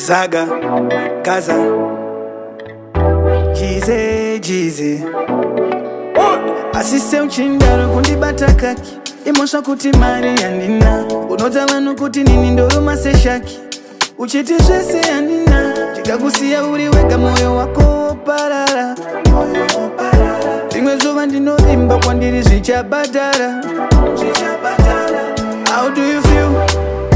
Zaga, Gaza, Jize asise uchindaro kundibata kaki imosha kuti mari yandina unodza vanhu kuti nini ndoro maseshaki uchiti zvese yandina ndikakusiya uri wega moyo wako woparara rimwe zuva ndinovimba kwandiri zvichabhadhara How do you feel?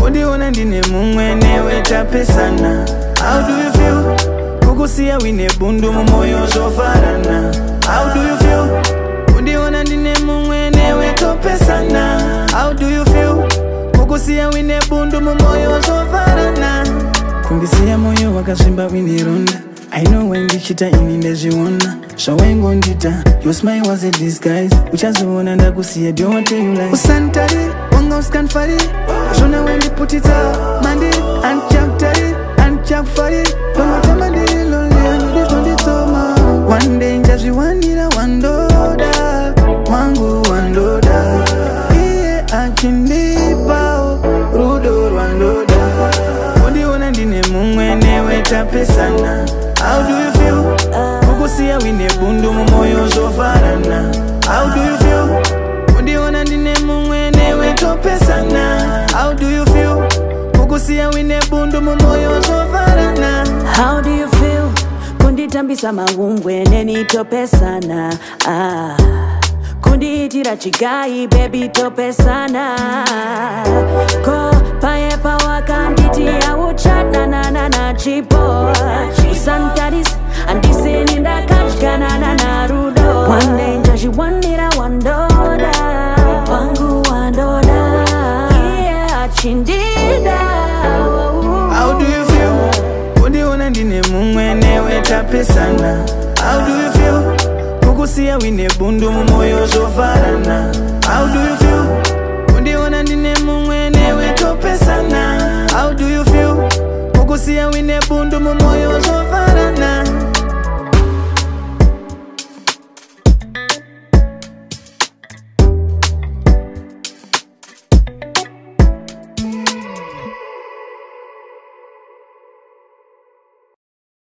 Undiona ndine mumwe newe tapesana How do you feel? Kukusiya wine bundu mumoyo zvofarana How do you feel? Undiona ndine mumwe newe topesana How do you feel? Kukusiya wine bundu mumoyo zvofarana Kundisiya moyo wakazvimba wine ronda I know when ndichita ini ndezviona zvawengondita Your smile was a disguise Uchazoona ndakusiya don't want to you like Usantari, wanga uskanfari Shona when ndiputita Mandi, anchaptari, anchapfari Pamatama ndiri lonely and nditoma One day njazviwanira wandoda Wangu wandoda Iye achindipa rudo rwandoda Undiona ndine mumwe newe tapesana How do you feel? Kukusiya wine bundu mumoyo zvofarana How do you feel? Undiona ndine mumwe newe topesana How do you feel? Kukusiya wine bundu mumoyo zvofarana How do you feel? Kunditambisa mangungwe neni topesana Kundiitira chigai baby topesana Ko paye pawakanditi auchana na chipo Usantaris andisini ndakashkana na rudo One day njazhiwanira wandoda Wangu wandoda Iye achindida How do you feel? Undiona ndine mumwe newe tapesana How do you feel? Kukusiya wine bundu mumoyo zvofarana How do you feel? Undiona ndine mumwe newe topesana How do you feel? Kukusiya wine bundu mumoyo zvofarana